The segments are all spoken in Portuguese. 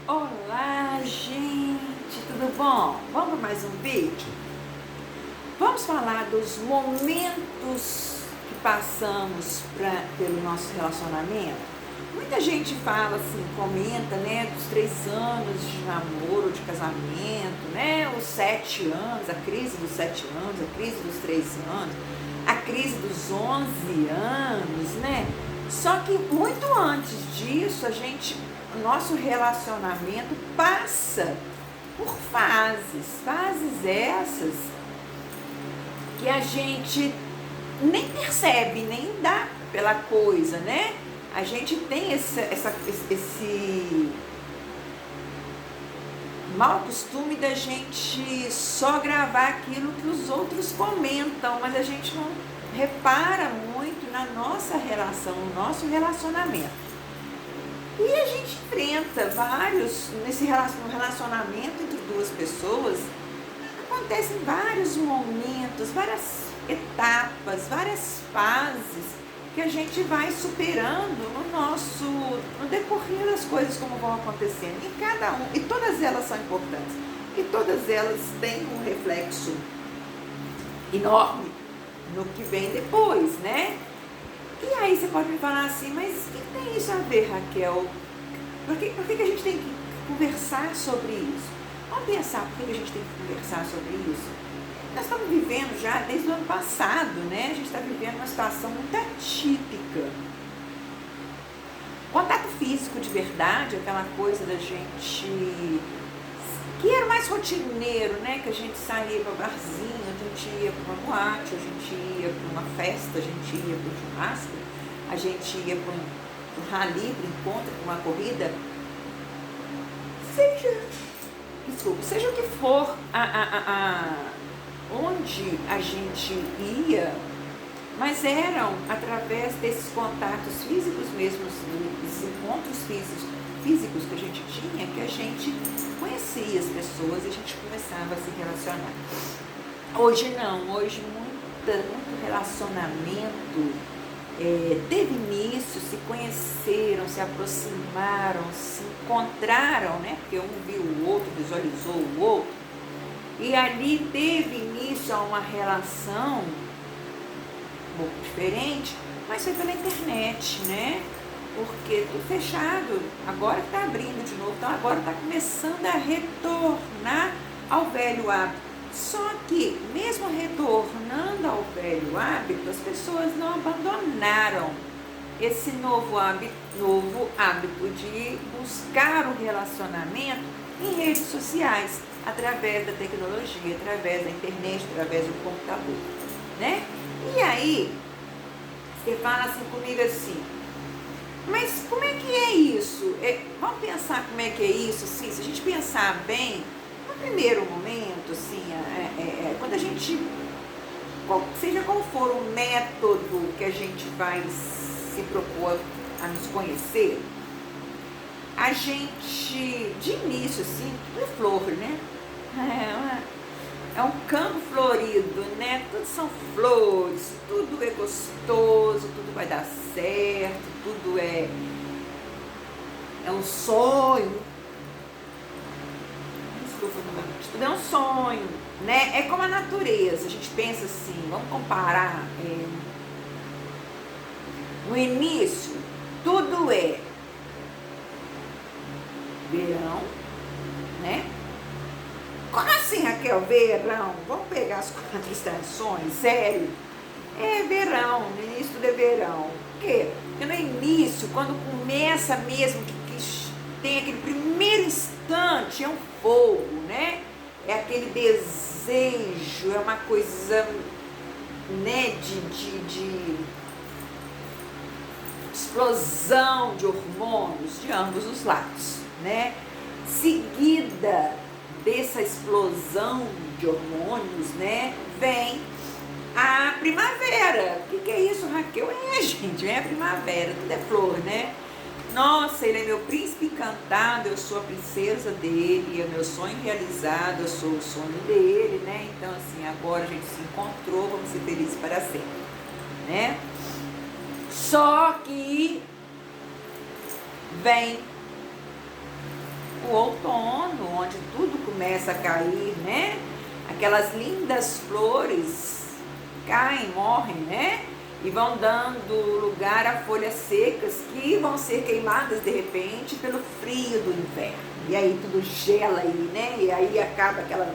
Olá, gente, tudo bom? Vamos para mais um vídeo? Vamos falar dos momentos que passamos pelo nosso relacionamento. Muita gente fala assim, comenta, né, dos 3 anos de namoro, de casamento, né, os 7 anos, a crise dos 7 anos, a crise dos 3 anos, a crise dos 11 anos, né? Só que muito antes disso, o nosso relacionamento passa por fases essas que a gente nem percebe, nem dá pela coisa, né? A gente tem esse mau costume da gente só gravar aquilo que os outros comentam, mas a gente não repara muito na nossa relação, no nosso relacionamento. E a gente enfrenta no relacionamento entre duas pessoas, acontecem vários momentos, várias etapas, várias fases que a gente vai superando no decorrer das coisas como vão acontecendo. E todas elas são importantes. E todas elas têm um reflexo enorme no que vem depois, né? E aí você pode me falar assim, mas o que tem isso a ver, Raquel? Por que a gente tem que conversar sobre isso? Vamos pensar por que a gente tem que conversar sobre isso? Nós estamos vivendo já desde o ano passado, né? A gente está vivendo uma situação muito atípica. Contato físico de verdade, aquela coisa da gente que era mais rotineiro, né? Que a gente saía para o barzinho, a gente ia para uma boate, a gente ia para uma festa, a gente ia para um churrasco, a gente ia para um rally, para um encontro, para uma corrida, seja o que for onde a gente ia, mas eram através desses contatos físicos mesmo, dos encontros físicos que a gente tinha, que a gente conhecia as pessoas e a gente começava a se relacionar. Hoje não, hoje muito relacionamento teve início, se conheceram, se aproximaram, se encontraram, né? Porque um viu o outro, visualizou o outro, e ali teve início a uma relação um pouco diferente, mas foi pela internet, né? Porque tudo fechado, agora está abrindo de novo, então agora está começando a retornar ao velho hábito. Só que, mesmo retornando ao velho hábito, as pessoas não abandonaram esse novo hábito de buscar o relacionamento em redes sociais, através da tecnologia, através da internet, através do computador, né? E aí, você fala assim comigo assim, mas como é que é isso? Vamos pensar como é que é isso, assim, se a gente pensar bem, no primeiro momento, assim, quando a gente, seja qual for o método que a gente vai se propor a nos conhecer, a gente, de início, assim, tudo é flor, né? É um campo florido, né? Tudo são flores, tudo é gostoso, tudo vai dar certo, tudo é um sonho. Desculpa, tudo é um sonho, né? É como a natureza, a gente pensa assim, vamos comparar, no início, tudo é verão, né? Como assim, Raquel, verão? Vamos pegar as 4 estações, sério? É verão, no início tudo é verão. Por quê? Porque no início, quando começa mesmo, que tem aquele primeiro instante, é um fogo, né? É aquele desejo, é uma coisa, né, de explosão de hormônios de ambos os lados, né? Seguida dessa explosão de hormônios, né, vem a primavera. O que é isso, Raquel? Gente, vem a primavera, tudo é flor, né? Nossa, ele é meu príncipe encantado, eu sou a princesa dele, é meu sonho realizado, eu sou o sonho dele, né? Então, assim, agora a gente se encontrou, vamos ser felizes para sempre, né? Só que vem o outono, onde tudo começa a cair, né? Aquelas lindas flores caem, morrem, né? E vão dando lugar a folhas secas que vão ser queimadas de repente pelo frio do inverno. E aí tudo gela aí, né? E aí acaba aquela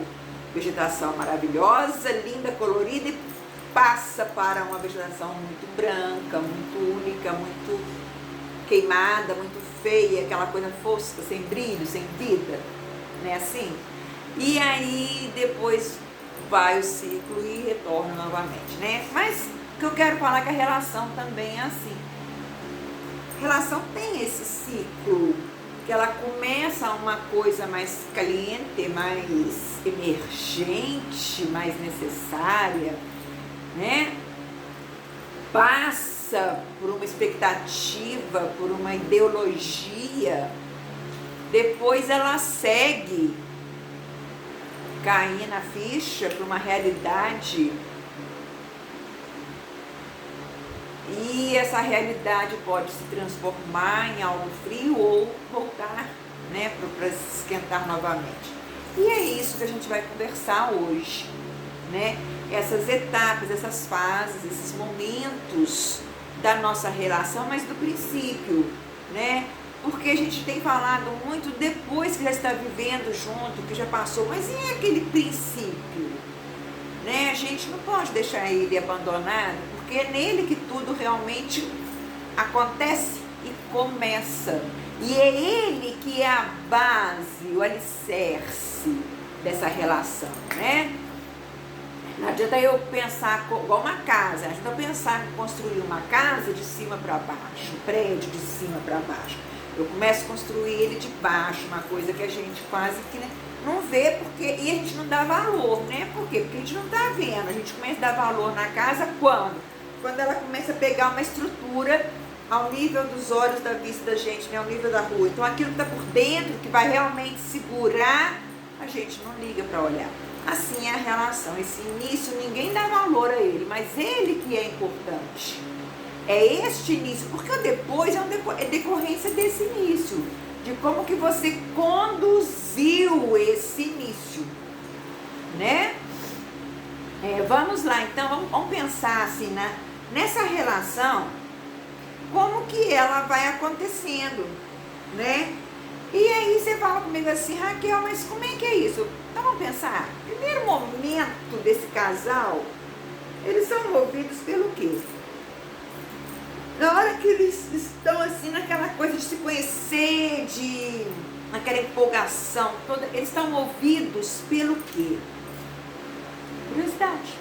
vegetação maravilhosa, linda, colorida e passa para uma vegetação muito branca, muito única, muito queimada, muito feia, aquela coisa fosca, sem brilho, sem vida, né? Assim. E aí depois vai o ciclo e retorna novamente, né? Mas o que eu quero falar é que a relação também é assim. A relação tem esse ciclo, que ela começa uma coisa mais caliente, mais emergente, mais necessária, né? Passa por uma expectativa, por uma ideologia, depois ela segue, cair na ficha para uma realidade, e essa realidade pode se transformar em algo frio ou voltar, né, para esquentar novamente. E é isso que a gente vai conversar hoje, né? Essas etapas, essas fases, esses momentos da nossa relação, mas do princípio, né? Porque a gente tem falado muito depois que já está vivendo junto, que já passou, mas e aquele princípio? Né? A gente não pode deixar ele abandonado, porque é nele que tudo realmente acontece e começa. E é ele que é a base, o alicerce dessa relação, né? Não adianta eu pensar igual uma casa, não adianta eu pensar em construir uma casa de cima para baixo, um prédio de cima para baixo. Eu começo a construir ele de baixo, uma coisa que a gente quase que não vê, porque, e a gente não dá valor, né? Por quê? Porque a gente não está vendo. A gente começa a dar valor na casa quando? Quando ela começa a pegar uma estrutura ao nível dos olhos da vista da gente, né? Ao nível da rua. Então aquilo que está por dentro, que vai realmente segurar, a gente não liga para olhar. Assim é a relação. Esse início, ninguém dá valor a ele, mas ele que é importante. É este início, porque o depois é decorrência desse início, de como que você conduziu esse início, né? Vamos lá, então, vamos pensar assim, nessa relação, como que ela vai acontecendo, né? E aí você fala comigo assim, Raquel, mas como é que é isso? Então vamos pensar, primeiro momento desse casal, eles são movidos pelo quê? Na hora que eles estão assim naquela coisa de se conhecer, naquela empolgação toda, eles estão movidos pelo quê? Curiosidade.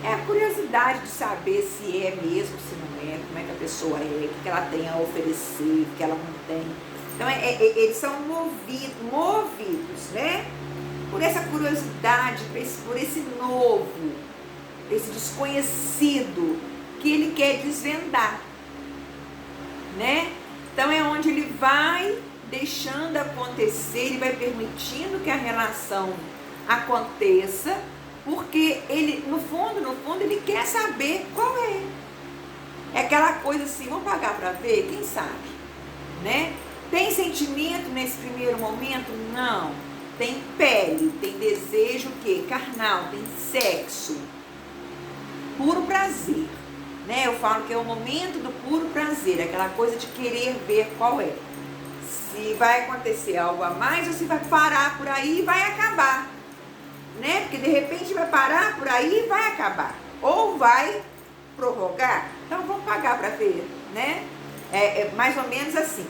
É a curiosidade de saber se é mesmo, se não é, como é que a pessoa é, o que ela tem a oferecer, o que ela não tem. Então eles são movidos, né? Por essa curiosidade, por esse novo, esse desconhecido que ele quer desvendar, né? Então é onde ele vai deixando acontecer, ele vai permitindo que a relação aconteça, porque ele, no fundo, ele quer saber qual é. É aquela coisa assim, vamos pagar para ver? Quem sabe, né? Tem sentimento nesse primeiro momento? Não. Tem pele, tem desejo o quê? Carnal, tem sexo. Puro prazer. Né? Eu falo que é o momento do puro prazer, aquela coisa de querer ver qual é. Se vai acontecer algo a mais ou se vai parar por aí e vai acabar. Né? Porque de repente vai parar por aí e vai acabar. Ou vai prorrogar. Então vamos pagar para ver. Né? É mais ou menos assim.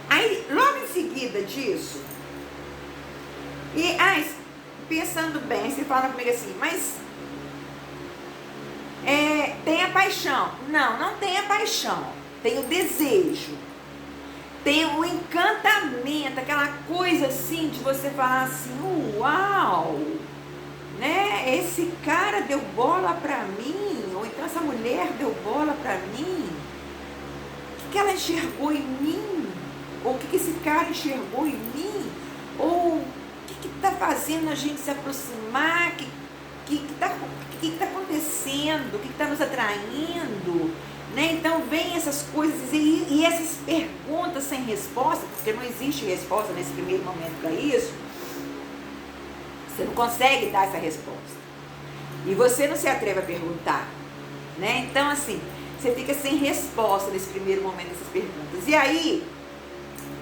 Aí, logo em seguida disso, pensando bem, você fala comigo assim, mas tem a paixão? Não, não tem a paixão. Tem o desejo. Tem o encantamento, aquela coisa assim de você falar assim, uau, né? Esse cara deu bola pra mim, ou então essa mulher deu bola pra mim. O que ela enxergou em mim? Ou o que esse cara enxergou em mim? Ou o que está fazendo a gente se aproximar? O que está acontecendo? O que está nos atraindo? né? Então vem essas coisas e essas perguntas sem resposta, porque não existe resposta nesse primeiro momento para isso. Você não consegue dar essa resposta. E você não se atreve a perguntar, né? Então, assim, você fica sem resposta nesse primeiro momento dessas perguntas. E aí,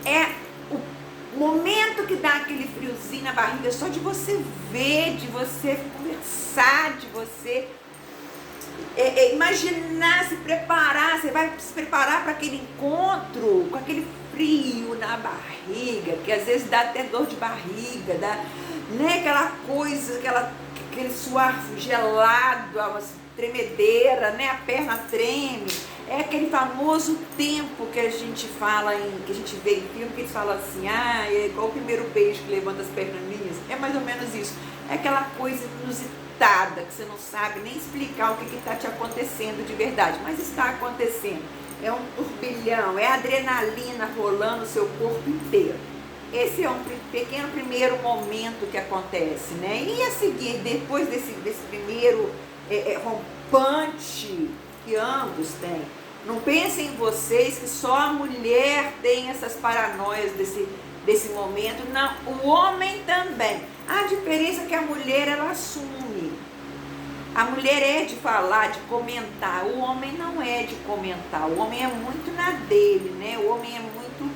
é o momento que dá aquele friozinho na barriga só de você ver, de você conversar, de você imaginar, se preparar. Você vai se preparar para aquele encontro com aquele frio na barriga, que às vezes dá até dor de barriga, dá, né, aquela coisa, aquele suar gelado, uma tremedeira, né, a perna treme. É aquele famoso tempo que a gente fala, que a gente vê em filme, que eles falam assim, é igual o primeiro beijo que levanta as perninhas. É mais ou menos isso. É aquela coisa inusitada, que você não sabe nem explicar o que está te acontecendo de verdade, mas está acontecendo. É um turbilhão, é adrenalina rolando no seu corpo inteiro. Esse é um pequeno primeiro momento que acontece, né? E a seguir, depois desse primeiro rompante que ambos têm, não pensem em vocês que só a mulher tem essas paranoias desse momento, não, o homem também. A diferença é que a mulher, ela assume. A mulher é de falar, de comentar, o homem não é de comentar, o homem é muito na dele, né? O homem é muito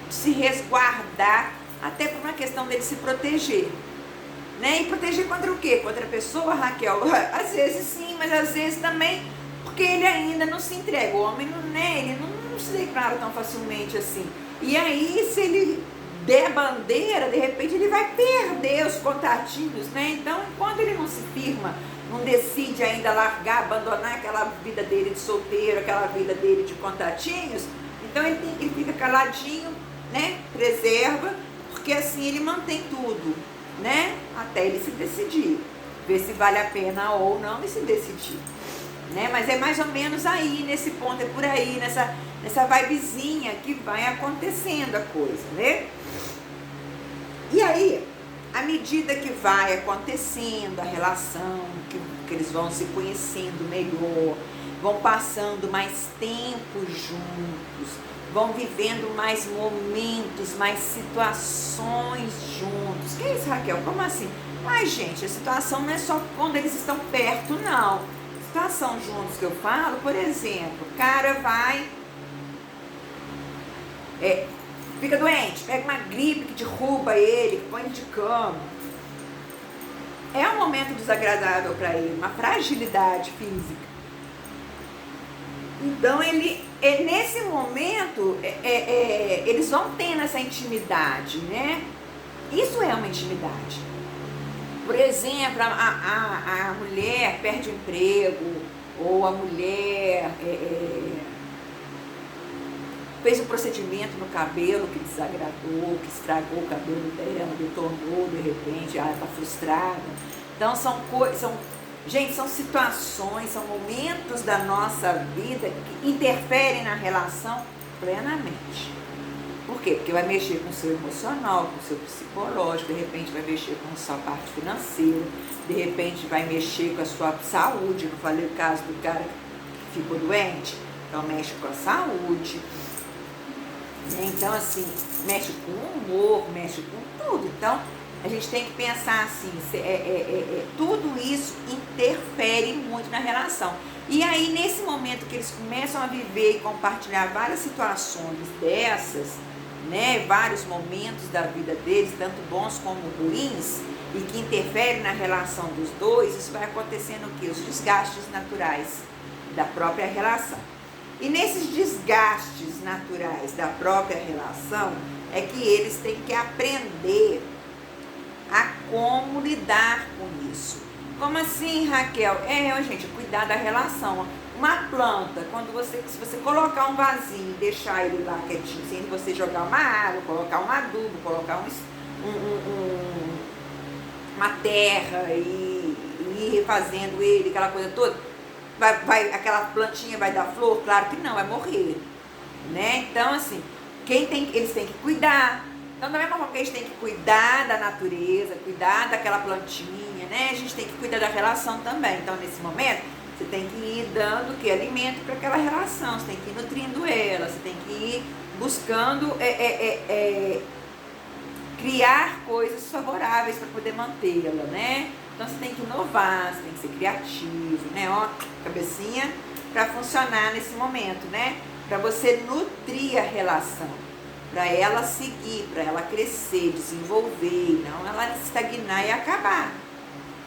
se resguardar, até por uma questão dele se proteger, né? E proteger contra o quê? Contra a pessoa, Raquel? Às vezes sim, mas às vezes também porque ele ainda não se entrega. O homem não, né? Ele não se declara tão facilmente assim. E aí, se ele der bandeira, de repente ele vai perder os contatinhos, né? Então, enquanto ele não se firma, não decide ainda largar, abandonar aquela vida dele de solteiro, aquela vida dele de contatinhos, então ele fica caladinho, né? Preserva, porque assim ele mantém tudo, né? Até ele se decidir, ver se vale a pena ou não e se decidir, né? Mas é mais ou menos aí, nesse ponto, é por aí, nessa vibezinha que vai acontecendo a coisa, né? E aí, à medida que vai acontecendo a relação, que eles vão se conhecendo melhor, vão passando mais tempo juntos, vão vivendo mais momentos, mais situações juntos. Que isso, Raquel? Como assim? Ai, gente, a situação não é só quando eles estão perto, não. Situação juntos que eu falo, por exemplo, o cara vai... fica doente, pega uma gripe que derruba ele, que põe ele de cama. É um momento desagradável para ele, uma fragilidade física. Então, nesse momento, eles vão tendo essa intimidade, né? Isso é uma intimidade. Por exemplo, a mulher perde o emprego, ou a mulher... fez um procedimento no cabelo que desagradou, que estragou o cabelo dela, detonou de repente, ela está frustrada. Então são situações, são momentos da nossa vida que interferem na relação plenamente. Por quê? Porque vai mexer com o seu emocional, com o seu psicológico, de repente vai mexer com a sua parte financeira, de repente vai mexer com a sua saúde. Não falei o caso do cara que ficou doente? Então mexe com a saúde. Então, assim, mexe com o humor, mexe com tudo. Então, a gente tem que pensar assim, tudo isso interfere muito na relação. E aí, nesse momento que eles começam a viver e compartilhar várias situações dessas, né, vários momentos da vida deles, tanto bons como ruins, e que interferem na relação dos dois, isso vai acontecendo o quê? Os desgastes naturais da própria relação. E nesses desgastes naturais da própria relação, é que eles têm que aprender a como lidar com isso. Como assim, Raquel? Gente, cuidar da relação. Uma planta, se você colocar um vasinho e deixar ele lá quietinho, sem você jogar uma água, colocar um adubo, colocar uma terra e ir refazendo ele, aquela coisa toda, aquela plantinha vai dar flor? Claro que não, vai morrer, né? Então, assim, eles têm que cuidar, Então, da mesma forma que a gente tem que cuidar da natureza, cuidar daquela plantinha, né? A gente tem que cuidar da relação também. Então, nesse momento, você tem que ir dando que alimento para aquela relação, você tem que ir nutrindo ela, você tem que ir buscando criar coisas favoráveis para poder mantê-la, né? Então você tem que inovar, você tem que ser criativo, né? Ó, cabecinha para funcionar nesse momento, né? Para você nutrir a relação, para ela seguir, para ela crescer, desenvolver, não ela estagnar e acabar,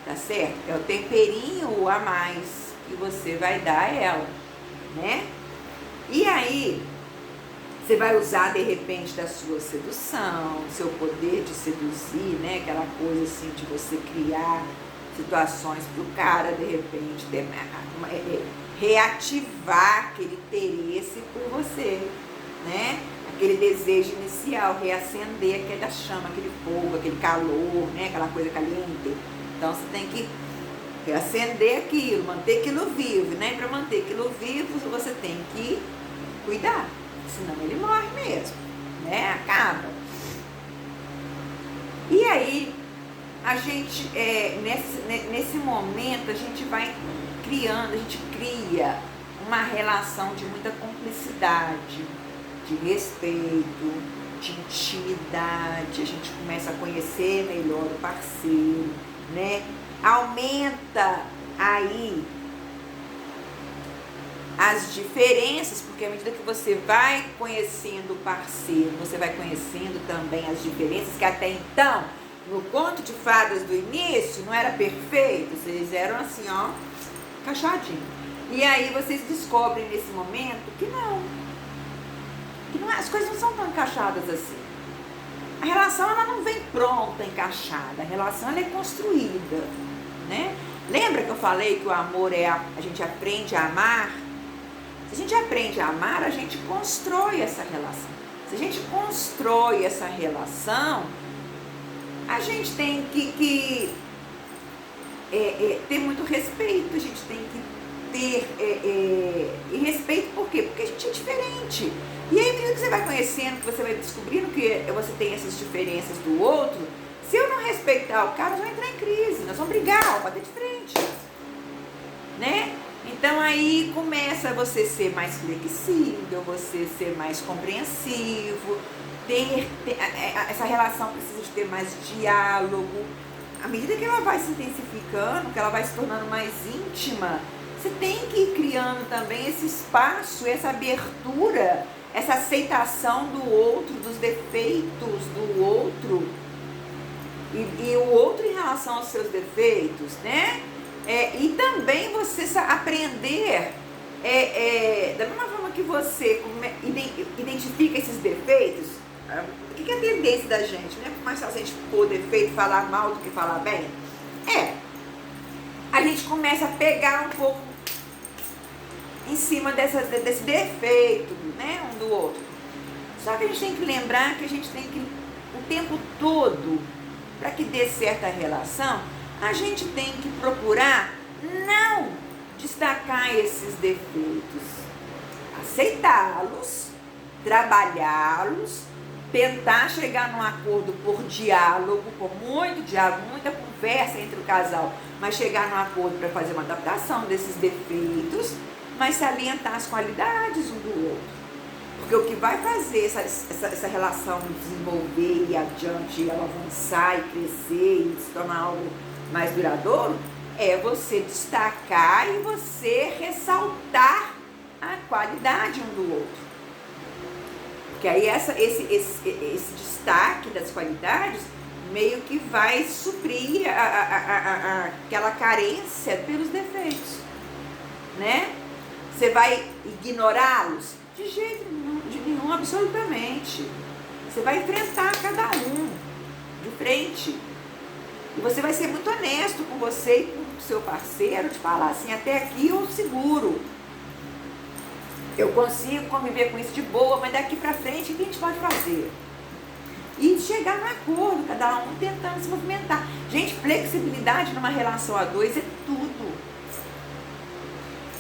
tá certo? É o temperinho a mais que você vai dar a ela, né? E aí, você vai usar de repente da sua sedução, seu poder de seduzir, né? Aquela coisa assim de você criar situações para o cara de repente reativar aquele interesse por você, né? Aquele desejo inicial, reacender aquela chama, aquele fogo, aquele calor, né? Aquela coisa caliente. Então você tem que reacender aquilo, manter aquilo vivo, né? Para manter aquilo vivo você tem que cuidar, senão ele morre mesmo, né? Acaba. E aí, a gente, nesse momento, a gente vai criando, a gente cria uma relação de muita cumplicidade, de respeito, de intimidade, a gente começa a conhecer melhor o parceiro, né? Aumenta aí as diferenças, porque à medida que você vai conhecendo o parceiro, você vai conhecendo também as diferenças que até então, no conto de fadas do início, não era perfeito, vocês eram assim, ó, encaixadinho. E aí vocês descobrem nesse momento que não, as coisas não são tão encaixadas assim. A relação, ela não vem pronta, encaixada, a relação, ela é construída, né? Lembra que eu falei que o amor a gente aprende a amar? Se a gente aprende a amar, a gente constrói essa relação. Se a gente constrói essa relação, a gente tem que ter muito respeito, a gente tem que ter e respeito por quê? Porque a gente é diferente. E aí, que você vai conhecendo, que você vai descobrindo que você tem essas diferenças do outro, se eu não respeitar o cara, nós vamos entrar em crise, nós vamos brigar, vamos bater de frente, né? Então aí começa você ser mais flexível, você ser mais compreensivo, essa relação precisa de ter mais diálogo. À medida que ela vai se intensificando, que ela vai se tornando mais íntima, você tem que ir criando também esse espaço, essa abertura, essa aceitação do outro, dos defeitos do outro, e o outro em relação aos seus defeitos, né? E também você aprender, da mesma forma que você identifica esses defeitos, o que é a tendência da gente, né? Por mais fácil a gente pôr defeito, falar mal do que falar bem, a gente começa a pegar um pouco em cima desse defeito, né, um do outro. Só que a gente tem que lembrar que a gente tem que, o tempo todo, para que dê certa relação, a gente tem que procurar não destacar esses defeitos, aceitá-los, trabalhá-los, tentar chegar num acordo por diálogo, por muito diálogo, muita conversa entre o casal, mas chegar num acordo para fazer uma adaptação desses defeitos, mas salientar as qualidades um do outro. Porque o que vai fazer essa relação desenvolver e adiante, e ela avançar e crescer e se tornar algo mais duradouro, é você destacar e você ressaltar a qualidade um do outro. Porque aí esse destaque das qualidades meio que vai suprir aquela carência pelos defeitos, né? Você vai ignorá-los? De jeito nenhum, absolutamente. Você vai enfrentar cada um de frente. E você vai ser muito honesto com você e com o seu parceiro, de falar assim, até aqui eu seguro. Eu consigo conviver com isso de boa, mas daqui pra frente o que a gente pode fazer? E chegar no acordo, cada um tentando se movimentar. Gente, flexibilidade numa relação a dois é tudo.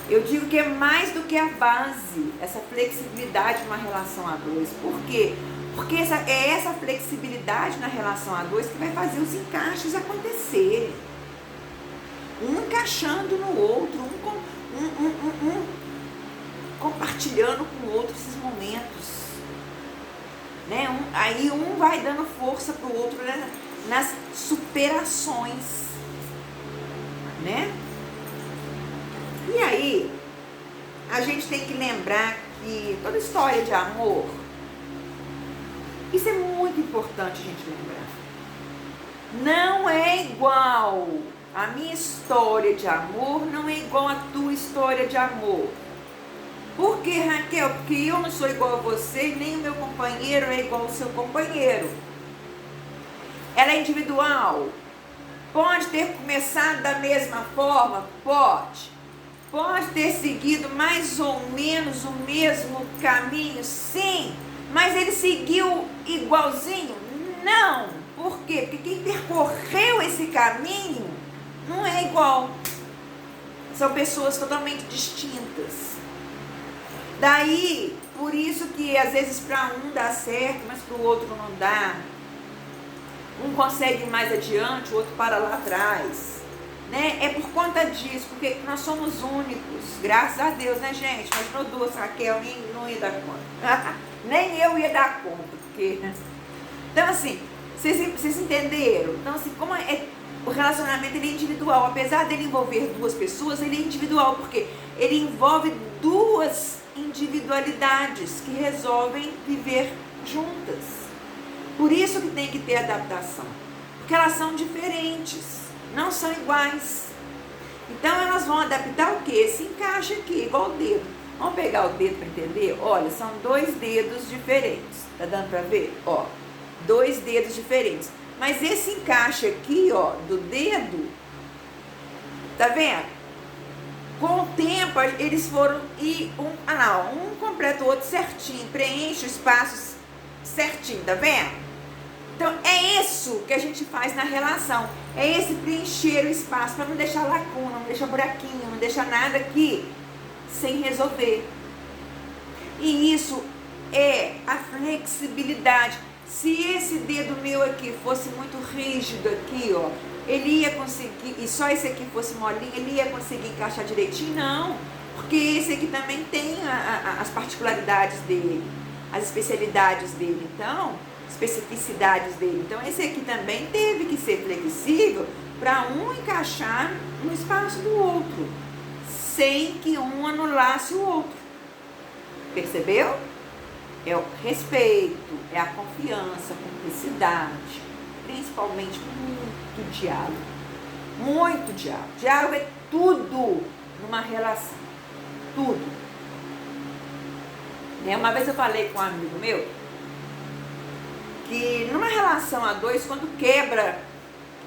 Eu digo que é mais do que a base, essa flexibilidade numa relação a dois. Por quê? Porque é essa flexibilidade na relação a dois que vai fazer os encaixes acontecerem. Um encaixando no outro, um compartilhando com o outro esses momentos. Né? Aí um vai dando força para o outro, né? Nas superações. Né? E aí, a gente tem que lembrar que toda história de amor, isso é muito importante a gente lembrar. Não é igual. A minha história de amor não é igual a tua história de amor. Por que, Raquel? Porque eu não sou igual a você, nem o meu companheiro é igual ao seu companheiro. Ela é individual. Pode ter começado da mesma forma? Pode. Pode ter seguido mais ou menos o mesmo caminho? Sim. Mas ele seguiu igualzinho? Não. Por quê? Porque quem percorreu esse caminho não é igual. São pessoas totalmente distintas. Daí, por isso que às vezes para um dá certo, mas para o outro não dá. Um consegue ir mais adiante, o outro para lá atrás. Né? É por conta disso, porque nós somos únicos, graças a Deus, né, gente? Imaginou duas, Raquel, não ia dar conta. Nem eu ia dar conta, porque... Então, assim, vocês entenderam? Então, assim, como o relacionamento ele é individual, apesar dele envolver duas pessoas, ele é individual, porque ele envolve duas individualidades que resolvem viver juntas. Por isso que tem que ter adaptação, porque elas são diferentes, não são iguais. Então elas vão adaptar o quê? Esse encaixe aqui, igual o dedo. Vamos pegar o dedo para entender? Olha, são dois dedos diferentes. Tá dando para ver? Ó, dois dedos diferentes. Mas esse encaixe aqui, ó, do dedo, tá vendo? Com o tempo, eles foram um completa o outro certinho, preenche o espaço certinho, tá vendo? Então, é isso que a gente faz na relação. É esse preencher o espaço, para não deixar lacuna, não deixar buraquinho, não deixar nada aqui sem resolver. E isso é a flexibilidade. Se esse dedo meu aqui fosse muito rígido aqui, ó, ele ia conseguir, e só esse aqui fosse molinho, ele ia conseguir encaixar direitinho? Não, porque esse aqui também tem as particularidades dele, as especialidades dele, então, especificidades dele. Então, esse aqui também teve que ser flexível para um encaixar no espaço do outro, sem que um anulasse o outro. Percebeu? É o respeito, é a confiança, a cumplicidade, principalmente muito diálogo. Muito diálogo. Diálogo é tudo numa relação. Tudo. Uma vez eu falei com um amigo meu que numa relação a dois, quando quebra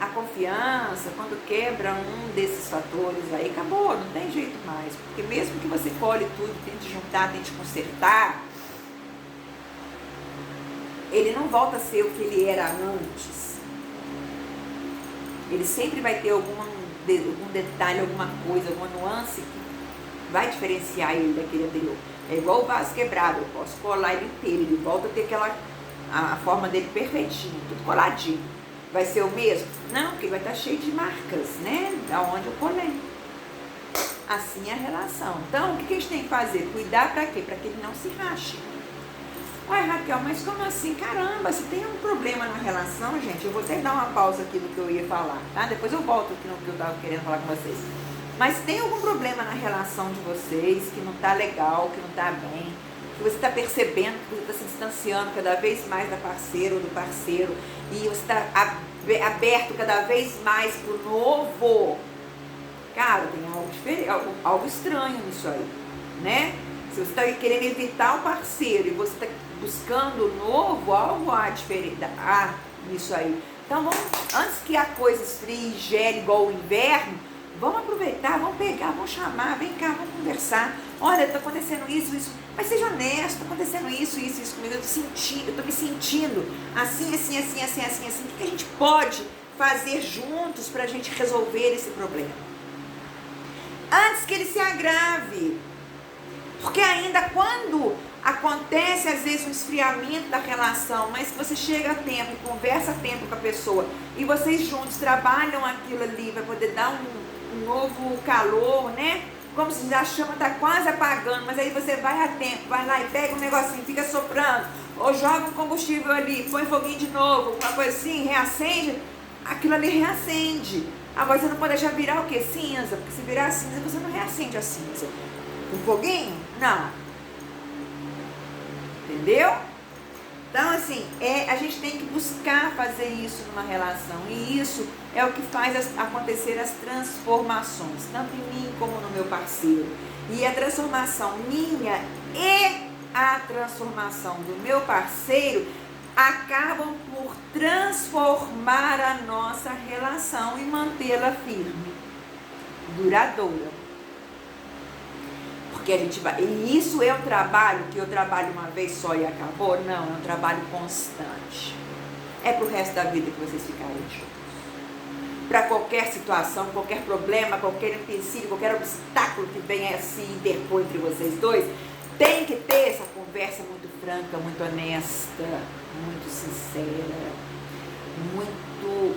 a confiança, quando quebra um desses fatores, aí acabou, não tem jeito mais. Porque mesmo que você colhe tudo, tente juntar, tente consertar, ele não volta a ser o que ele era antes. Ele sempre vai ter algum detalhe, alguma coisa, alguma nuance que vai diferenciar ele daquele anterior. É igual o vaso quebrado, eu posso colar ele inteiro, ele volta a ter a forma dele perfeitinho, tudo coladinho. Vai ser o mesmo? Não, porque vai estar cheio de marcas, né? Da onde eu colei. Assim é a relação. Então, o que a gente tem que fazer? Cuidar para quê? Para que ele não se rache. Ué, Raquel, mas como assim? Caramba, se tem um problema na relação, gente, eu vou até dar uma pausa aqui do que eu ia falar, tá? Depois eu volto aqui no que eu estava querendo falar com vocês. Mas tem algum problema na relação de vocês que não tá legal, que não tá bem, que você está percebendo que você está se distanciando cada vez mais da parceira ou do parceiro, e você está aberto cada vez mais pro novo. Cara, tem algo diferente, algo estranho nisso aí, né? Se você está querendo evitar o parceiro e você está buscando o novo, algo há diferente nisso aí. Então, antes que a coisa esfrie e gere igual o inverno, vamos aproveitar, vamos pegar, vamos chamar, vem cá, vamos conversar. Olha, está acontecendo isso. Mas seja honesto, está acontecendo isso comigo, eu estou me sentindo assim. O que a gente pode fazer juntos para a gente resolver esse problema? Antes que ele se agrave. Porque ainda quando acontece às vezes um esfriamento da relação, mas você chega a tempo, conversa a tempo com a pessoa e vocês juntos trabalham aquilo ali para poder dar um novo calor, né? Como se a chama está quase apagando, mas aí você vai a tempo, vai lá e pega um negocinho, fica soprando, ou joga um combustível ali, põe foguinho de novo, uma coisa assim, reacende, aquilo ali reacende. Agora você não pode deixar virar o quê? Cinza, porque se virar cinza você não reacende a cinza. Com foguinho? Não. Entendeu? Então, assim, a gente tem que buscar fazer isso numa relação. E isso é o que faz acontecer as transformações, tanto em mim como no meu parceiro. E a transformação minha e a transformação do meu parceiro acabam por transformar a nossa relação e mantê-la firme, duradoura. Porque a gente vai, e isso é um trabalho que eu trabalho uma vez só e acabou? Não, é um trabalho constante. É pro resto da vida que vocês ficarem juntos. Para qualquer situação, qualquer problema, qualquer empecilho, qualquer obstáculo que venha a se interpor entre vocês dois, tem que ter essa conversa muito franca, muito honesta, muito sincera, muito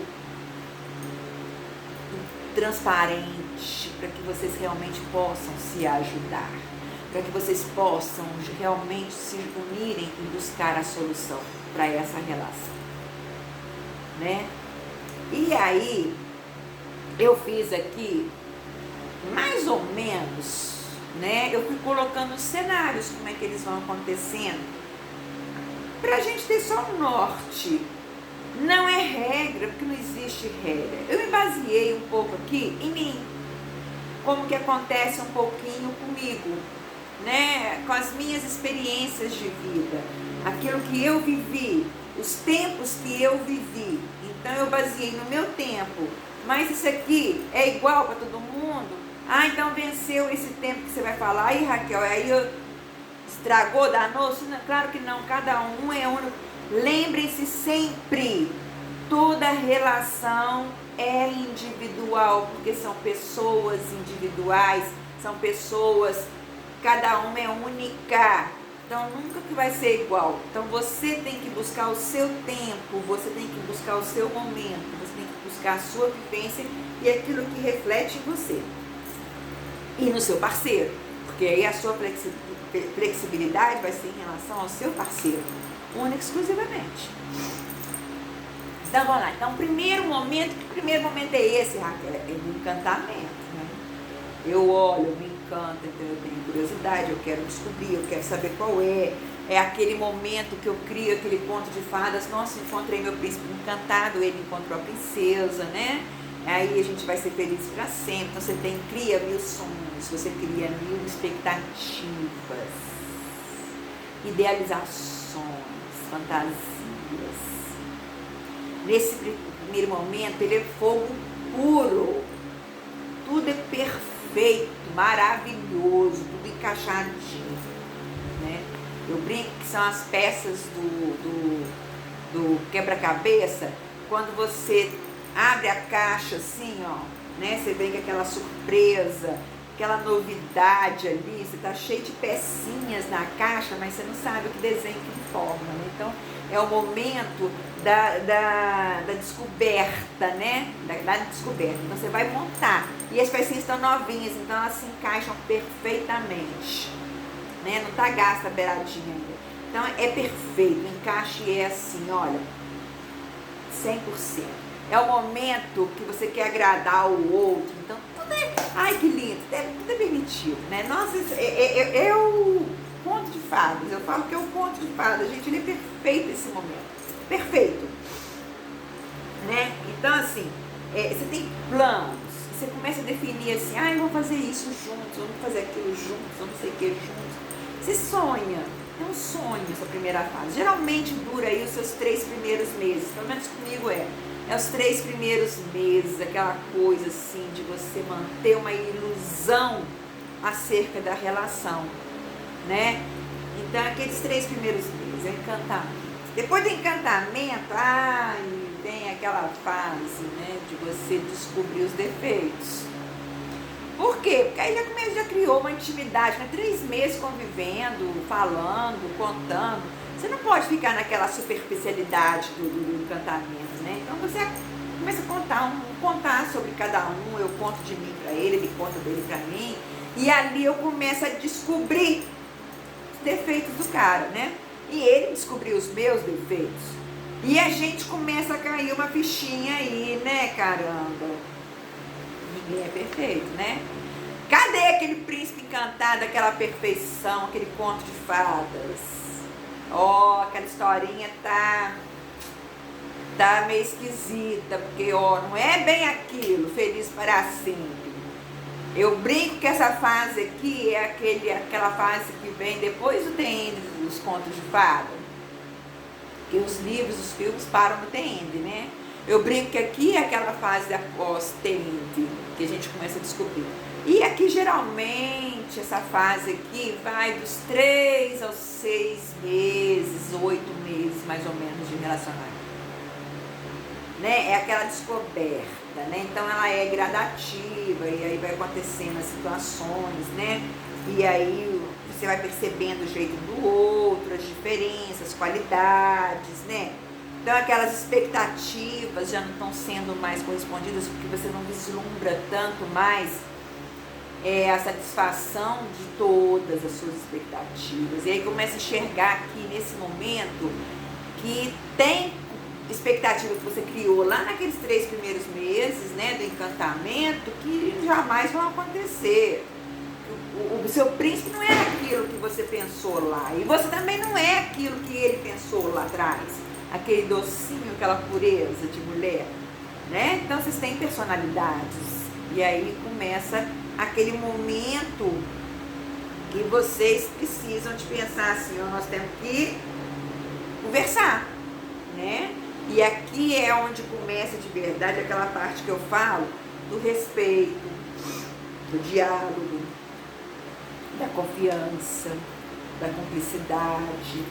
transparente, para que vocês realmente possam se ajudar, para que vocês possam realmente se unirem e buscar a solução para essa relação, né? E aí, eu fiz aqui, mais ou menos, né? Eu fui colocando os cenários, como é que eles vão acontecendo, para a gente ter só um norte. Não é regra, porque não existe regra. Eu me baseei um pouco aqui em mim, como que acontece um pouquinho comigo, né? Com as minhas experiências de vida, aquilo que eu vivi, os tempos que eu vivi. Então eu baseei no meu tempo, mas isso aqui é igual para todo mundo? Ah, então venceu esse tempo que você vai falar. Aí, Raquel, aí estragou, danou-se? Claro que não, cada um é único. Lembrem-se sempre, toda relação é individual, porque são pessoas individuais, são pessoas, cada uma é única, então nunca que vai ser igual. Então você tem que buscar o seu tempo, você tem que buscar o seu momento, você tem que buscar a sua vivência e aquilo que reflete em você e no seu parceiro, porque aí a sua flexibilidade vai ser em relação ao seu parceiro, única e exclusivamente. Então vamos lá. Então, que primeiro momento é esse, Raquel? É do encantamento, né? Eu olho, eu me encanto, então eu tenho curiosidade, eu quero descobrir, eu quero saber qual é. É aquele momento que eu crio aquele conto de fadas. Nossa, encontrei meu príncipe encantado, ele encontrou a princesa, né? Aí a gente vai ser feliz para sempre. Então você cria 1000 sonhos, você cria 1000 expectativas, idealizações, fantasias. Nesse primeiro momento, ele é fogo puro. Tudo é perfeito, maravilhoso, tudo encaixadinho, né? Eu brinco que são as peças do quebra-cabeça. Quando você abre a caixa assim, ó, né? Você vê que aquela surpresa, aquela novidade ali, você tá cheio de pecinhas na caixa, mas você não sabe o que desenho, que forma, né? Então, é o momento da descoberta, né? Da descoberta. Então, você vai montar. E as pecinhas estão novinhas, então elas se encaixam perfeitamente, né? Não tá gasta a beiradinha ainda. Então, é perfeito. O encaixe é assim, olha, 100%. É o momento que você quer agradar o outro. Então, tudo é... Ai, que lindo. Tudo é permitido, né? Nossa, é o conto de fadas. Eu falo que é o conto de fadas. Gente, ele é perfeito esse momento. Perfeito. Né? Então, assim, você tem planos. Você começa a definir assim, vamos fazer isso juntos, vamos fazer aquilo juntos, vamos não sei o que juntos. Você sonha. É um sonho essa primeira fase. Geralmente dura aí os seus 3 primeiros meses. Pelo menos comigo é os 3 primeiros meses, aquela coisa assim de você manter uma ilusão acerca da relação, né? Então, aqueles 3 primeiros meses, é encantamento. Depois do encantamento, vem aquela fase, né, de você descobrir os defeitos. Por quê? Porque aí já criou uma intimidade, né? 3 meses convivendo, falando, contando. Você não pode ficar naquela superficialidade do encantamento, né? Então você começa a contar sobre cada um, eu conto de mim para ele conta dele para mim, e ali eu começo a descobrir os defeitos do cara, né? E ele descobriu os meus defeitos. E a gente começa a cair uma fichinha aí, né, caramba? Ninguém é perfeito, né? Cadê aquele príncipe encantado, aquela perfeição, aquele conto de fadas? Ó, aquela historinha tá meio esquisita, porque ó, não é bem aquilo, feliz para sempre. Eu brinco que essa fase aqui é aquela fase que vem depois do The End dos contos de fada. Que os livros, os filmes param no The End, né? Eu brinco que aqui é aquela fase após The End, que a gente começa a descobrir. E aqui geralmente essa fase aqui vai dos 3 aos 6 meses, 8 meses mais ou menos de relacionamento. Né? É aquela descoberta, né? Então ela é gradativa e aí vai acontecendo as situações, né? E aí você vai percebendo o jeito do outro, as diferenças, as qualidades, né? Então aquelas expectativas já não estão sendo mais correspondidas porque você não vislumbra tanto mais a satisfação de todas as suas expectativas. E aí começa a enxergar aqui nesse momento que tem expectativa que você criou lá naqueles 3 primeiros meses, né, do encantamento, que jamais vão acontecer. O seu príncipe não é aquilo que você pensou lá, e você também não é aquilo que ele pensou lá atrás, aquele docinho, aquela pureza de mulher, né? Então vocês têm personalidades, e aí começa aquele momento que vocês precisam de pensar assim, ó, nós temos que conversar, né? E aqui é onde começa de verdade aquela parte que eu falo do respeito, do diálogo, da confiança, da cumplicidade.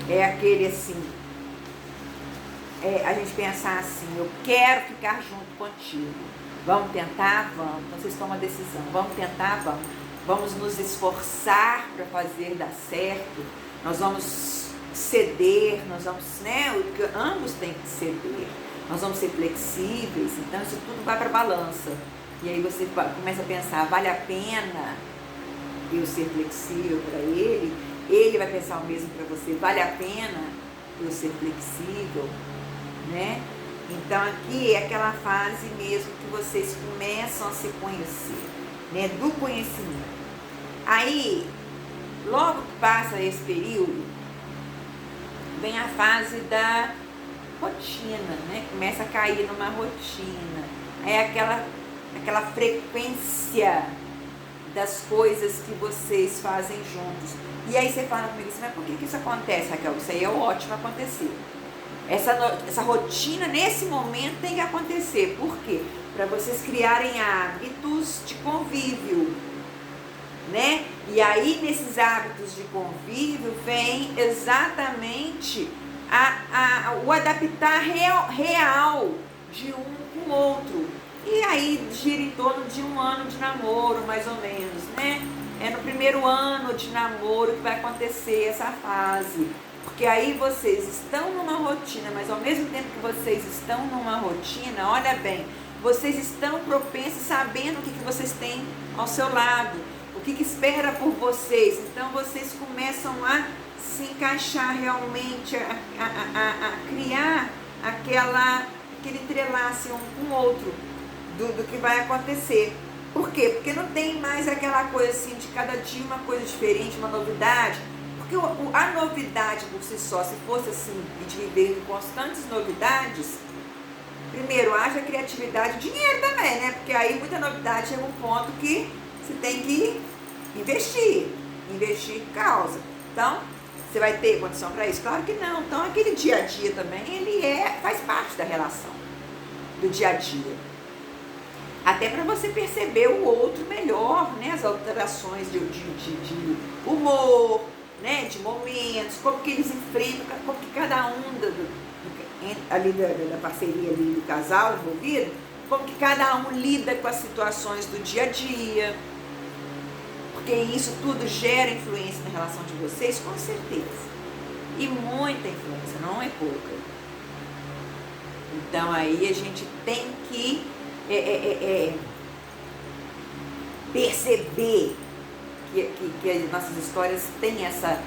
É aquele assim, a gente pensar assim, eu quero ficar junto contigo. Vamos tentar? Vamos. Então vocês tomam a decisão. Vamos tentar? Vamos. Vamos nos esforçar para fazer dar certo. Nós vamos ceder, nós vamos, né? Ambos têm que ceder. Nós vamos ser flexíveis. Então isso tudo vai para a balança. E aí você começa a pensar, vale a pena eu ser flexível para ele? Ele vai pensar o mesmo para você, vale a pena eu ser flexível, né? Então aqui é aquela fase mesmo que vocês começam a se conhecer, né? Do conhecimento. Aí, logo que passa esse período, vem a fase da rotina, né? Começa a cair numa rotina. É aquela frequência das coisas que vocês fazem juntos. E aí você fala comigo assim, mas por que isso acontece, Raquel? Isso aí é ótimo acontecer. Essa rotina, nesse momento, tem que acontecer. Por quê? Para vocês criarem hábitos de convívio, né? E aí, nesses hábitos de convívio, vem exatamente o adaptar real de um com o outro. E aí, gira em torno de 1 ano de namoro, mais ou menos, né? É no primeiro ano de namoro que vai acontecer essa fase. Porque aí vocês estão numa rotina, mas ao mesmo tempo que vocês estão numa rotina, olha bem, vocês estão propensos, sabendo o que vocês têm ao seu lado, o que espera por vocês. Então vocês começam a se encaixar realmente, a criar aquele entrelace um com o outro do que vai acontecer. Por quê? Porque não tem mais aquela coisa assim, de cada dia uma coisa diferente, uma novidade. Porque a novidade por si só, se fosse assim, de viver em constantes novidades, primeiro, haja criatividade e dinheiro também, né? Porque aí muita novidade chega um ponto que você tem que investir causa. Então, você vai ter condição para isso? Claro que não. Então, aquele dia a dia também, ele faz parte da relação, do dia a dia. Até para você perceber o outro melhor, né? As alterações de humor, né? De momentos, como que eles enfrentam, como que cada um ali da parceria ali do casal envolvido como que cada um lida com as situações do dia a dia, porque isso tudo gera influência na relação de vocês, com certeza, e muita influência, não é pouca. Então aí a gente tem que perceber que as nossas histórias têm essa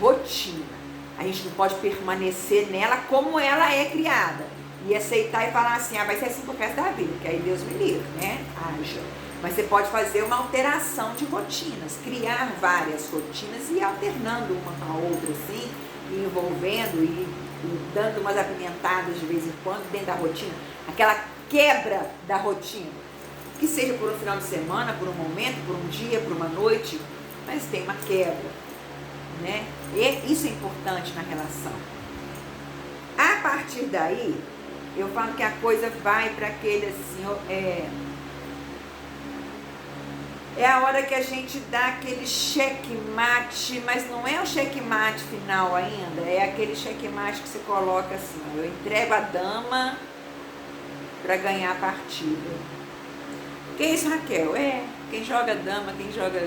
rotina. A gente não pode permanecer nela como ela é criada e aceitar e falar assim, vai ser assim pro resto da vida, que aí Deus me livre, né? Haja. Mas você pode fazer uma alteração de rotinas, criar várias rotinas e ir alternando uma com a outra, assim, e envolvendo e dando umas apimentadas de vez em quando dentro da rotina, aquela quebra da rotina, que seja por um final de semana, por um momento, por um dia, por uma noite, mas tem uma quebra, né? E isso é importante na relação. A partir daí, eu falo que a coisa vai para aquele assim, é a hora que a gente dá aquele checkmate, mas não é o checkmate final ainda, é aquele checkmate que você coloca assim, eu entrego a dama para ganhar a partida. Que isso, Raquel? Quem joga dama, quem joga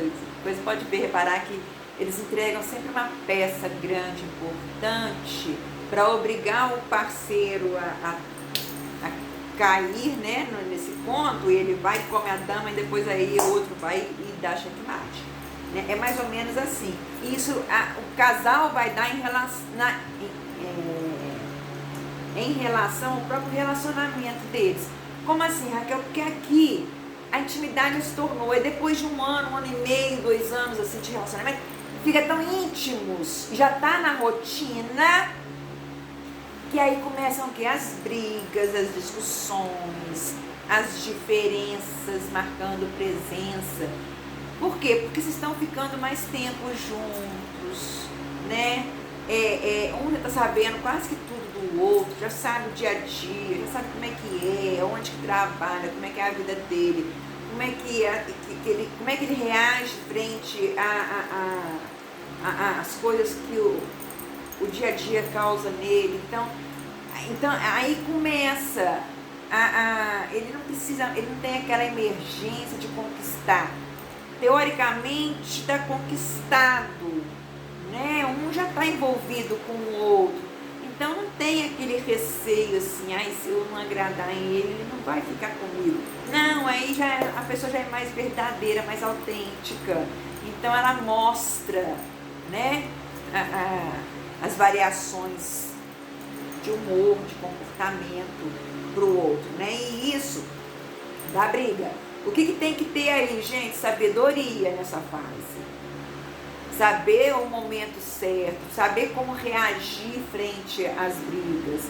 coisa, pode reparar que eles entregam sempre uma peça grande, importante, para obrigar o parceiro a cair, né, nesse ponto, e ele vai e come a dama e depois aí o outro vai e dá checkmate. Né? É mais ou menos assim. Isso o casal vai dar em relação ao próprio relacionamento deles. Como assim, Raquel? Porque aqui a intimidade se tornou, depois de um ano e meio, 2 anos assim, de relacionamento, fica tão íntimos, já tá na rotina, que aí começam o quê? As brigas, as discussões, as diferenças marcando presença. Por quê? Porque vocês estão ficando mais tempo juntos, né? Um já está sabendo quase que tudo do outro, já sabe o dia a dia, já sabe como é que é, onde que trabalha, como é que é a vida dele, como é que ele reage frente às coisas que o dia a dia causa nele. Então aí começa ele não tem aquela emergência de conquistar. Teoricamente está conquistado, né? Um já está envolvido com o outro, então não tem aquele receio assim, se eu não agradar em ele não vai ficar comigo. Não, aí a pessoa já é mais verdadeira, mais autêntica, então ela mostra, né, as variações de humor, de comportamento para o outro, né? E isso dá briga. O que tem que ter aí, gente? Sabedoria nessa fase. Saber o momento certo, saber como reagir frente às brigas,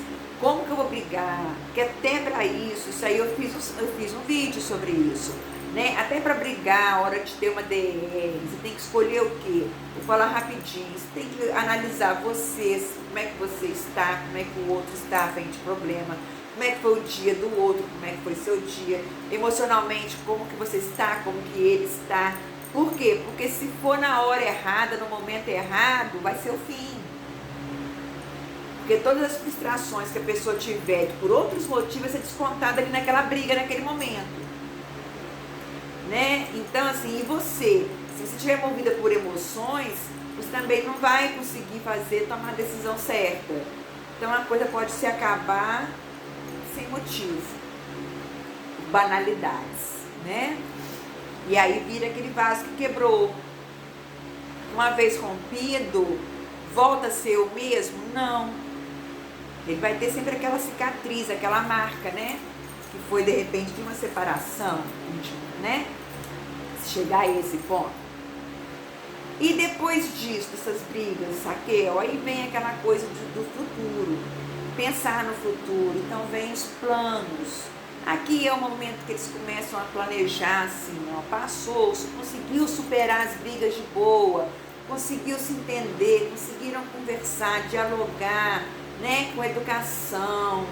como que eu vou brigar, porque até para isso aí eu fiz um vídeo sobre isso, né? Até para brigar, a hora de ter uma DR, você tem que escolher o quê? Vou falar rapidinho, você tem que analisar você, como é que você está, como é que o outro está frente ao problema, como é que foi o dia do outro, como é que foi seu dia, emocionalmente, como que você está, como que ele está. Por quê? Porque se for na hora errada, no momento errado, vai ser o fim. Porque todas as frustrações que a pessoa tiver por outros motivos vai ser descontada ali naquela briga, naquele momento. Né? Então, assim, e você? Se você estiver movida por emoções, você também não vai conseguir tomar a decisão certa. Então, a coisa pode se acabar sem motivo. Banalidades, né? E aí vira aquele vaso que quebrou. Uma vez rompido, volta a ser o mesmo? Não. Ele vai ter sempre aquela cicatriz, aquela marca, né? Que foi de repente de uma separação, né? Chegar a esse ponto. E depois disso, dessas brigas, Raquel, aí vem aquela coisa do futuro. Pensar no futuro. Então vem os planos. Aqui é o momento que eles começam a planejar assim, passou, conseguiu superar as brigas de boa, conseguiu se entender, conseguiram conversar, dialogar, né, com educação,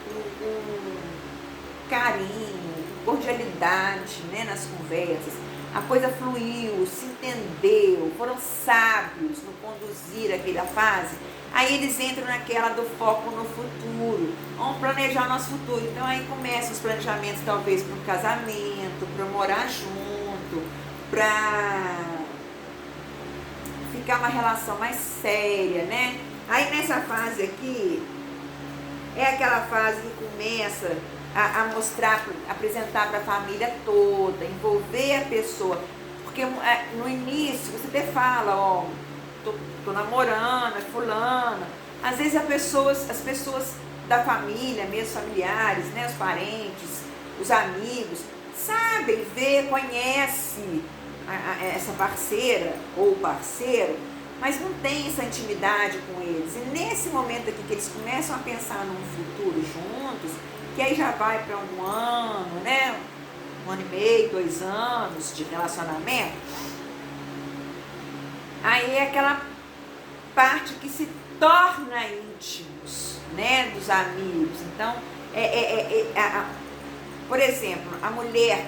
com carinho, cordialidade, né, nas conversas. a coisa fluiu, se entendeu, foram sábios no conduzir aquela fase, aí eles entram naquela do foco no futuro, vamos planejar o nosso futuro. Então aí começam os planejamentos talvez para um casamento, para morar junto, para ficar uma relação mais séria, né? Aí nessa fase aqui, é aquela fase que começa a mostrar, apresentar para a família toda, envolver a pessoa. Porque no início você até fala, ó, tô namorando, é fulana. Às vezes as pessoas da família, mesmo familiares, né, os parentes, os amigos, sabem, vê, conhece essa parceira ou parceiro, mas não tem essa intimidade com eles. E nesse momento aqui que eles começam a pensar num futuro juntos, que aí já vai para um ano, né? 1 ano e meio, 2 anos de relacionamento, aí é aquela parte que se torna íntimos, né? Dos amigos. Então, por exemplo, a mulher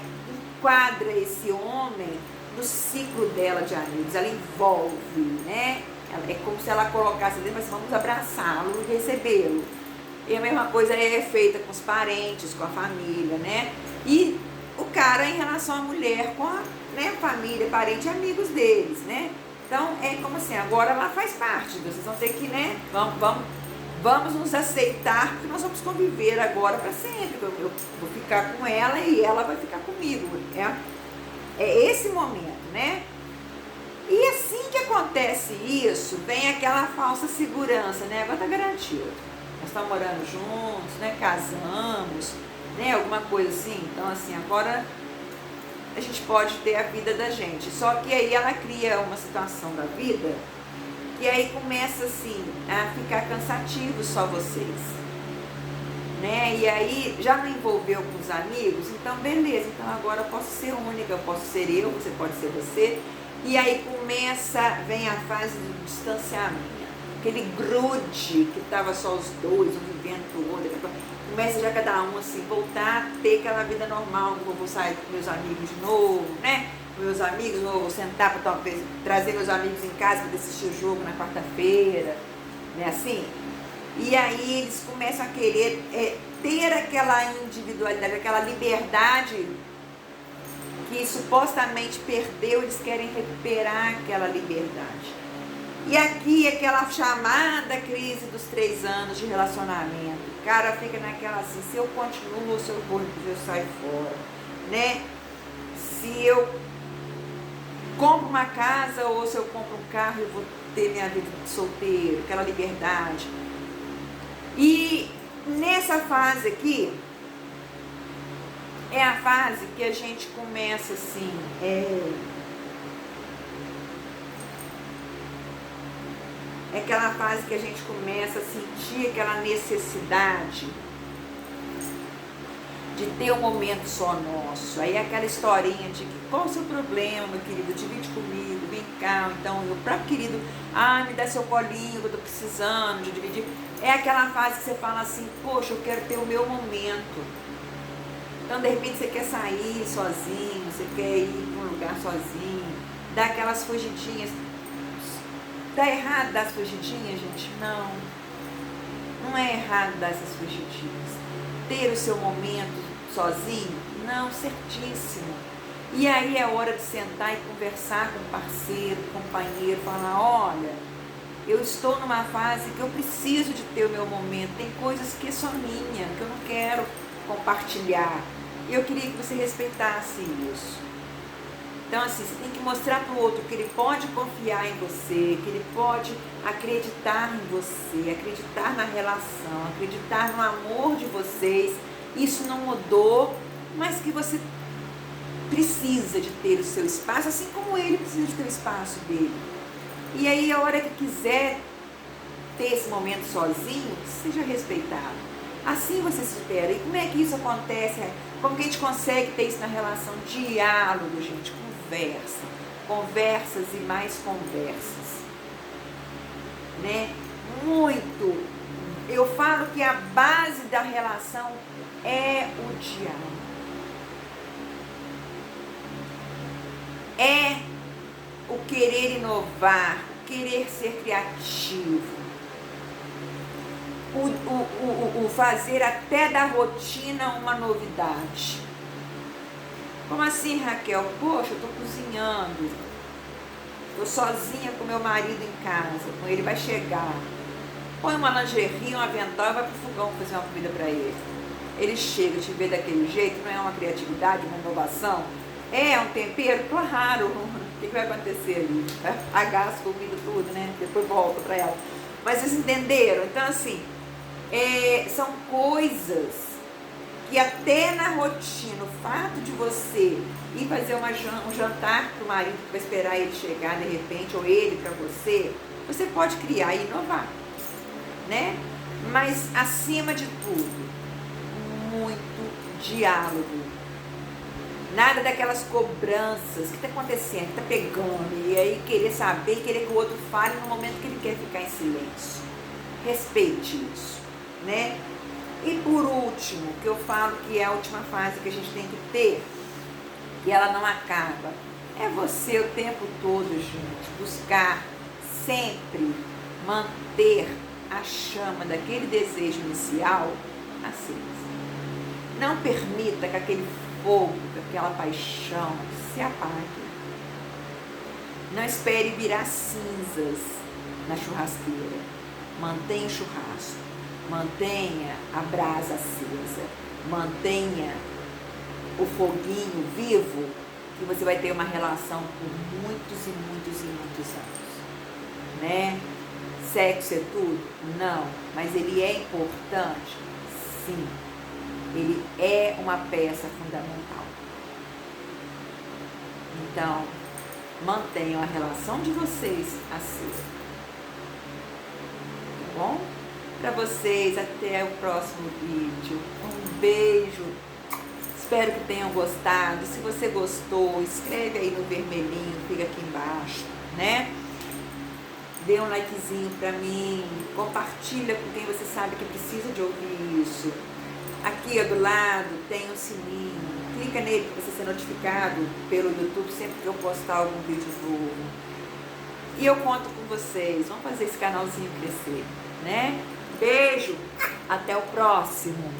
enquadra esse homem no ciclo dela de amigos, ela envolve, né? É como se ela colocasse ali, mas vamos abraçá-lo e recebê-lo. E a mesma coisa é feita com os parentes, com a família, né? E o cara em relação à mulher, com a, né, família, parente e amigos deles, né? Então é como assim, agora ela faz parte, vocês vão ter que, né? Vamos nos aceitar, porque nós vamos conviver agora para sempre. Eu vou ficar com ela e ela vai ficar comigo. É esse momento, né? E assim que acontece isso, vem aquela falsa segurança, né? Agora tá garantido. Nós estamos morando juntos, né? Casamos, né? Alguma coisa assim. Então, assim, agora a gente pode ter a vida da gente. Só que aí ela cria uma situação da vida e aí começa, assim, a ficar cansativo só vocês, né? E aí já não envolveu com os amigos, então beleza, então agora eu posso ser única, eu posso ser eu, você pode ser você. E aí vem a fase do distanciamento, aquele grude que estava só os dois, um vivendo pro outro, começa já cada um assim, voltar a ter aquela vida normal, eu vou sair com meus amigos de novo, né? Com meus amigos, vou sentar para talvez trazer meus amigos em casa para assistir o jogo na quarta-feira, né? Assim. E aí eles começam a querer ter aquela individualidade, aquela liberdade que supostamente perdeu, eles querem recuperar aquela liberdade. E aqui aquela chamada crise dos 3 anos de relacionamento. O cara fica naquela assim, se eu continuo ou se eu saio fora, né? Se eu compro uma casa ou se eu compro um carro, eu vou ter minha vida de solteiro, aquela liberdade. E nessa fase aqui, é a fase que a gente começa assim, é aquela fase que a gente começa a sentir aquela necessidade de ter um momento só nosso. Aí é aquela historinha de que, qual o seu problema, meu querido? Divide comigo, vem cá. Então, o próprio querido, me dá seu colinho que eu tô precisando de dividir. É aquela fase que você fala assim, poxa, eu quero ter o meu momento. Então, de repente, você quer sair sozinho, você quer ir para um lugar sozinho, dar aquelas fugidinhas. Tá errado dar as fugidinhas, gente? Não. Não é errado dar essas fugidinhas. Ter o seu momento sozinho? Não, certíssimo. E aí é hora de sentar e conversar com o parceiro, companheiro, falar, olha, eu estou numa fase que eu preciso de ter o meu momento, tem coisas que é só minha, que eu não quero compartilhar. E eu queria que você respeitasse isso. Então, assim, você tem que mostrar para o outro que ele pode confiar em você, que ele pode acreditar em você, acreditar na relação, acreditar no amor de vocês. Isso não mudou, mas que você precisa de ter o seu espaço, assim como ele precisa de ter o espaço dele. E aí, a hora que quiser ter esse momento sozinho, seja respeitado. Assim você se espera. E como é que isso acontece? Como que a gente consegue ter isso na relação? Diálogo, gente, conversa. Conversas e mais conversas. Né? Muito. Eu falo que a base da relação é o diálogo. é o querer inovar, o querer ser criativo, o fazer até da rotina uma novidade. Como assim, Raquel? Poxa, eu estou cozinhando, estou sozinha com meu marido em casa, com ele vai chegar. Põe uma lingerie, um avental e vai pro fogão fazer uma comida para ele. Ele chega, te vê daquele jeito, não é uma criatividade, uma inovação? É um tempero? Claro. O que vai acontecer ali? Vai apagar as comidas tudo, né? Depois volta para ela. Mas vocês entenderam? Então, assim, são coisas que até na rotina, o fato de você ir fazer um jantar para o marido que vai esperar ele chegar de repente, ou ele para você, você pode criar e inovar, né? Mas, acima de tudo, muito diálogo. Nada daquelas cobranças, o que está acontecendo, que está pegando, e aí querer saber, querer que o outro fale no momento que ele quer ficar em silêncio. Respeite isso, né? E por último, que eu falo que é a última fase que a gente tem que ter, que ela não acaba, é você o tempo todo, gente, buscar sempre manter a chama daquele desejo inicial acesa. Não permita que aquele fogo, que aquela paixão se apague. Não espere virar cinzas na churrasqueira. Mantenha o churrasco, mantenha a brasa acesa, mantenha o foguinho vivo, que você vai ter uma relação por muitos e muitos e muitos anos, né? Sexo é tudo? Não, mas ele é importante? Sim, ele é uma peça fundamental. Então, mantenham a relação de vocês acesa. Tá bom? Para vocês, até o próximo vídeo. Um beijo. Espero que tenham gostado. Se você gostou, escreve aí no vermelhinho, fica aqui embaixo, né? Dê um likezinho pra mim, compartilha com quem você sabe que precisa de ouvir isso. Aqui do lado tem um sininho, clica nele para você ser notificado pelo YouTube sempre que eu postar algum vídeo novo. E eu conto com vocês, vamos fazer esse canalzinho crescer, né? Beijo, até o próximo!